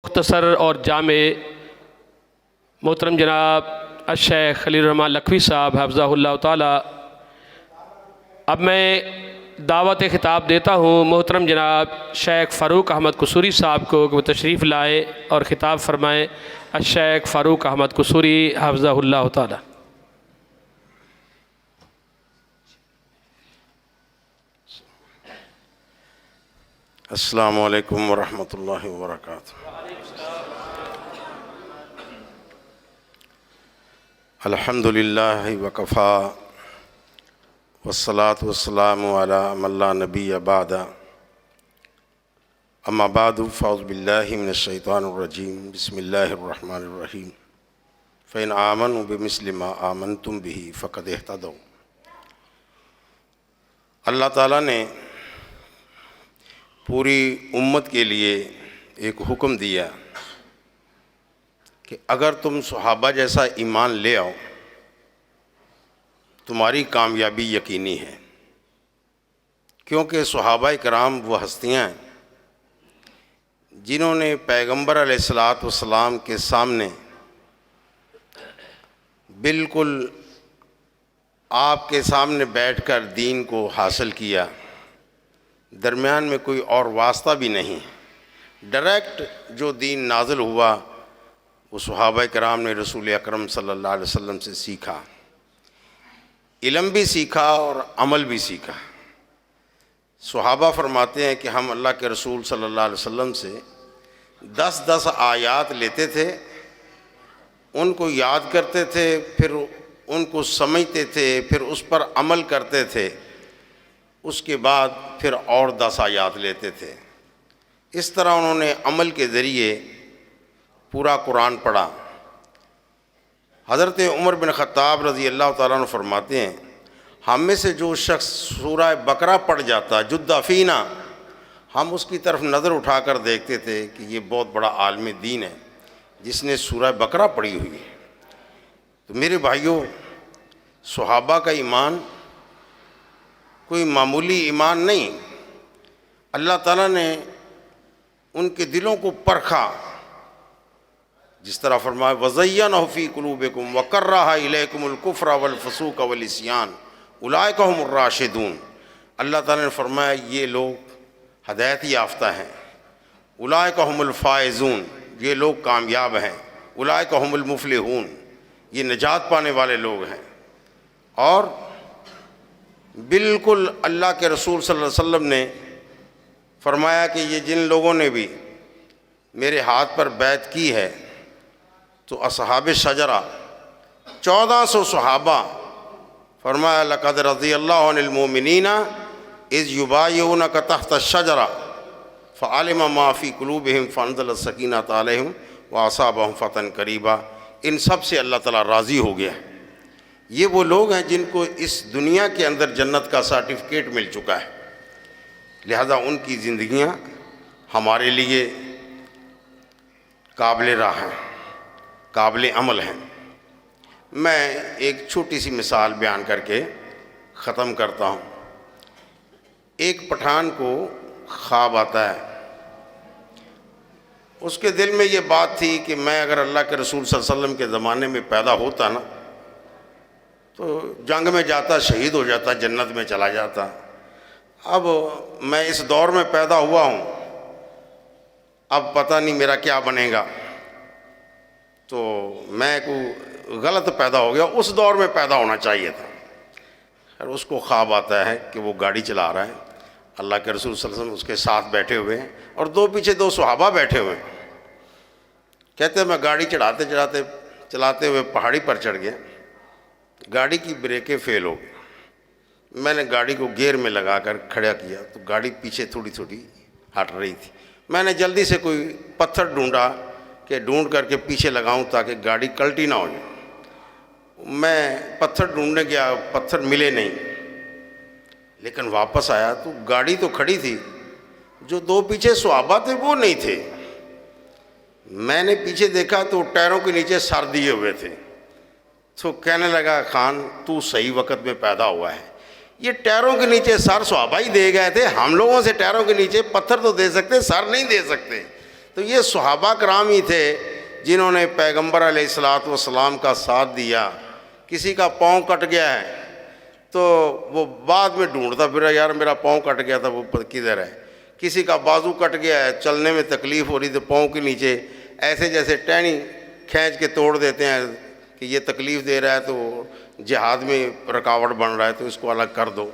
مختصر اور جامع محترم جناب الشیخ خلیل الرحمن لکھوی صاحب حفظہ اللہ تعالی، اب میں دعوت خطاب دیتا ہوں محترم جناب شیخ فاروق احمد قصوری صاحب کو کہ وہ تشریف لائیں اور خطاب فرمائیں۔ الشیخ فاروق احمد قصوری حفظہ اللہ تعالی۔ السلام علیکم ورحمۃ اللہ وبرکاتہ۔ الحمد للہ وکفا والصلاة والسلام علی من لا نبی بعد، اما بعد فاعوذ باللہ من الشیطان الرجیم، بسم اللہ الرحمن الرحیم۔ فإن آمنوا بمثل ما آمنتم به فقد اہتدوا۔ اللہ تعالیٰ نے پوری امت کے لیے ایک حکم دیا کہ اگر تم صحابہ جیسا ایمان لے آؤ تمہاری کامیابی یقینی ہے، کیونکہ صحابہ کرام وہ ہستیاں ہیں جنہوں نے پیغمبر علیہ الصلوۃ والسلام کے سامنے بالکل آپ کے سامنے بیٹھ کر دین کو حاصل کیا، درمیان میں کوئی اور واسطہ بھی نہیں، ڈائریکٹ جو دین نازل ہوا وہ صحابہ کرام نے رسول اکرم صلی اللہ علیہ وسلم سے سیکھا، علم بھی سیکھا اور عمل بھی سیکھا۔ صحابہ فرماتے ہیں کہ ہم اللہ کے رسول صلی اللہ علیہ وسلم سے 10 آیات لیتے تھے، ان کو یاد کرتے تھے، پھر ان کو سمجھتے تھے، پھر اس پر عمل کرتے تھے، اس کے بعد پھر اور 10 آیات لیتے تھے۔ اس طرح انہوں نے عمل کے ذریعے پورا قرآن پڑھا۔ حضرت عمر بن خطاب رضی اللہ تعالیٰ عنہ فرماتے ہیں ہم میں سے جو شخص سورہ بقرہ پڑھ جاتا جد فینا، ہم اس کی طرف نظر اٹھا کر دیکھتے تھے کہ یہ بہت بڑا عالم دین ہے جس نے سورہ بقرہ پڑھی ہوئی ہے۔ تو میرے بھائیوں، صحابہ کا ایمان کوئی معمولی ایمان نہیں، اللہ تعالیٰ نے ان کے دلوں کو پرکھا، جس طرح فرمایا وَزَيَّنَهُ فِي قُلُوبِكُمْ وَكَرَّهَ إِلَيْكُمُ الْكُفْرَ وَالْفُسُوقَ وَالْعِصْيَانَ أُولَٰئِكَ هُمُ الرَّاشِدُونَ۔ اللہ تعالیٰ نے فرمایا یہ لوگ ہدایت یافتہ ہیں، أُولَٰئِكَ هُمُ الْفَائِزُونَ، یہ لوگ کامیاب ہیں، أُولَٰئِكَ هُمُ الْمُفْلِحُونَ، یہ نجات پانے والے لوگ ہیں۔ اور بالکل اللہ کے رسول صلی اللہ علیہ وسلم نے فرمایا کہ یہ جن لوگوں نے بھی میرے ہاتھ پر بیعت کی ہے تو اصحاب شجرہ 1400 صحابہ، فرمایا لقد رضی اللہ عن المؤمنین اذ یبایعونک تحت الشجرہ فعلم ما فی قلوبہم فانزل السکینۃ علیہم واصابہم فتحا قریبا۔ ان سب سے اللہ تعالیٰ راضی ہو گیا۔ یہ وہ لوگ ہیں جن کو اس دنیا کے اندر جنت کا سرٹیفکیٹ مل چکا ہے، لہذا ان کی زندگیاں ہمارے لیے قابل راہ ہیں، قابل عمل ہیں۔ میں ایک چھوٹی سی مثال بیان کر کے ختم کرتا ہوں۔ ایک پٹھان کو خواب آتا ہے، اس کے دل میں یہ بات تھی کہ میں اگر اللہ کے رسول صلی اللہ علیہ وسلم کے زمانے میں پیدا ہوتا نا تو جنگ میں جاتا، شہید ہو جاتا، جنت میں چلا جاتا۔ اب میں اس دور میں پیدا ہوا ہوں، اب پتہ نہیں میرا کیا بنے گا، تو میں کوئی غلط پیدا ہو گیا، اس دور میں پیدا ہونا چاہیے تھا۔ اور اس کو خواب آتا ہے کہ وہ گاڑی چلا رہا ہے، اللہ کے رسول صلی اللہ علیہ وسلم اس کے ساتھ بیٹھے ہوئے ہیں اور پیچھے 2 صحابہ بیٹھے ہوئے ہیں۔ کہتے ہیں میں گاڑی چلاتے ہوئے پہاڑی پر چڑھ گیا، گاڑی کی بریکیں فیل ہو گئی، میں نے گاڑی کو گیئر میں لگا کر کھڑا کیا تو گاڑی پیچھے تھوڑی ہٹ رہی تھی۔ میں نے جلدی سے کوئی پتھر ڈھونڈ کر کے پیچھے لگاؤں تاکہ گاڑی کلٹی نہ ہو جائے۔ میں پتھر ڈھونڈنے گیا، پتھر ملے نہیں، لیکن واپس آیا تو گاڑی تو کھڑی تھی، جو 2 پیچھے صحابہ تھے وہ نہیں تھے۔ میں نے پیچھے دیکھا تو ٹائروں کے نیچے سر دیے ہوئے تھے، تو کہنے لگا خان تو صحیح وقت میں پیدا ہوا ہے، یہ ٹائروں کے نیچے سر صحابہ ہی دے گئے تھے، ہم لوگوں سے ٹائروں کے نیچے پتھر تو دے سکتے، سر نہیں دے سکتے۔ تو یہ صحابہ کرام ہی تھے جنہوں نے پیغمبر علیہ الصلوۃ والسلام کا ساتھ دیا. کسی کا پاؤں کٹ گیا ہے تو وہ بعد میں ڈھونڈتا پھرا یار میرا پاؤں کٹ گیا تھا وہ کدھر ہے. کسی کا بازو کٹ گیا ہے, چلنے میں تکلیف ہو رہی تو پاؤں کے نیچے ایسے جیسے ٹہنی کھینچ کے توڑ دیتے ہیں کہ یہ تکلیف دے رہا ہے تو جہاد میں رکاوٹ بن رہا ہے تو اس کو الگ کر دو.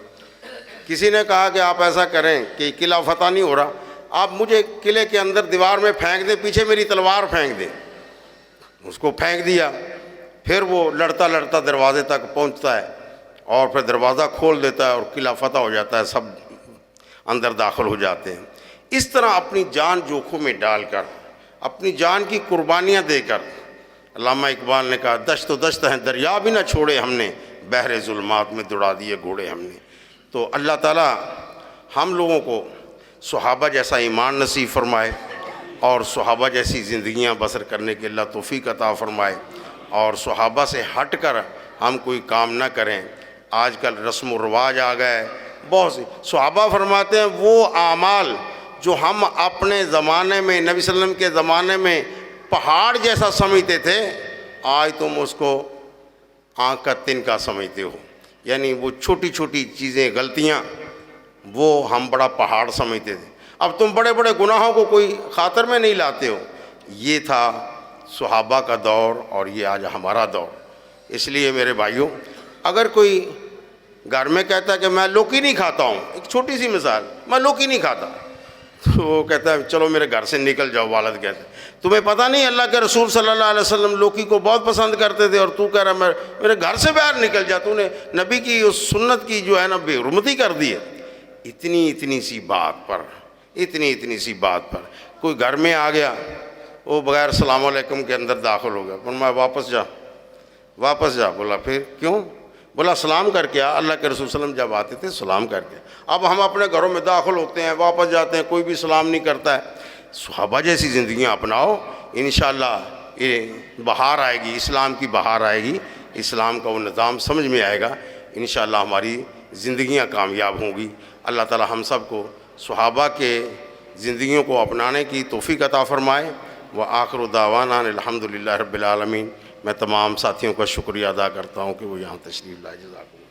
کسی نے کہا کہ آپ ایسا کریں کہ قلعہ فتح نہیں ہو رہا, آپ مجھے قلعے کے اندر دیوار میں پھینک دیں, پیچھے میری تلوار پھینک دیں. اس کو پھینک دیا, پھر وہ لڑتا لڑتا دروازے تک پہنچتا ہے اور پھر دروازہ کھول دیتا ہے اور قلعہ فتح ہو جاتا ہے, سب اندر داخل ہو جاتے ہیں. اس طرح اپنی جان جوکھوں میں ڈال کر, اپنی جان کی قربانیاں دے کر, علامہ اقبال نے کہا دشت و دشت ہیں دریا بھی نہ چھوڑے ہم نے, بحر ظلمات میں دوڑا دیے گھوڑے ہم نے. تو اللہ تعالیٰ ہم لوگوں کو صحابہ جیسا ایمان نصیب فرمائے اور صحابہ جیسی زندگیاں بسر کرنے کے اللہ توفیق عطا فرمائے, اور صحابہ سے ہٹ کر ہم کوئی کام نہ کریں. آج کل رسم و رواج آ گئے بہت سی. صحابہ فرماتے ہیں وہ اعمال جو ہم اپنے زمانے میں نبی صلی اللہ علیہ وسلم کے زمانے میں پہاڑ جیسا سمجھتے تھے, آج تم اس کو آنکھ کا تنکا سمجھتے ہو. یعنی وہ چھوٹی چھوٹی چیزیں غلطیاں وہ ہم بڑا پہاڑ سمجھتے تھے, اب تم بڑے بڑے گناہوں کو کوئی خاطر میں نہیں لاتے ہو. یہ تھا صحابہ کا دور اور یہ آج ہمارا دور. اس لیے میرے بھائیوں, اگر کوئی گھر میں کہتا ہے کہ میں لوکی نہیں کھاتا ہوں, ایک چھوٹی سی مثال, میں لوکی نہیں کھاتا, تو وہ کہتا ہے چلو میرے گھر سے نکل جاؤ. والد کہتے ہیں تمہیں پتہ نہیں اللہ کے رسول صلی اللہ علیہ وسلم لوکی کو بہت پسند کرتے تھے اور تو کہہ رہا میرے گھر سے باہر نکل جا, تو نے نبی کی اس سنت کی جو ہے نا بے حرمتی کر دی ہے. اتنی سی بات پر, اتنی سی بات پر کوئی گھر میں آ گیا, وہ بغیر السلام علیکم کے اندر داخل ہو گیا, فرمایا واپس جا. بولا پھر کیوں؟ بولا سلام کر کے آ, اللہ کے رسول صلی اللہ علیہ وسلم جب آتے تھے سلام کر کے. اب ہم اپنے گھروں میں داخل ہوتے ہیں, واپس جاتے ہیں, کوئی بھی سلام نہیں کرتا ہے. صحابہ جیسی زندگیاں اپناؤ, انشاءاللہ یہ بہار آئے گی, اسلام کی بہار آئے گی, اسلام کا وہ نظام سمجھ میں آئے گا, انشاءاللہ ہماری زندگیاں کامیاب ہوں گی. اللہ تعالی ہم سب کو صحابہ کے زندگیوں کو اپنانے کی توفیق عطا فرمائے. وآخر دعوانا الحمدللہ رب العالمین. میں تمام ساتھیوں کا شکریہ ادا کرتا ہوں کہ وہ یہاں تشریف لائے. جزاکم اللہ.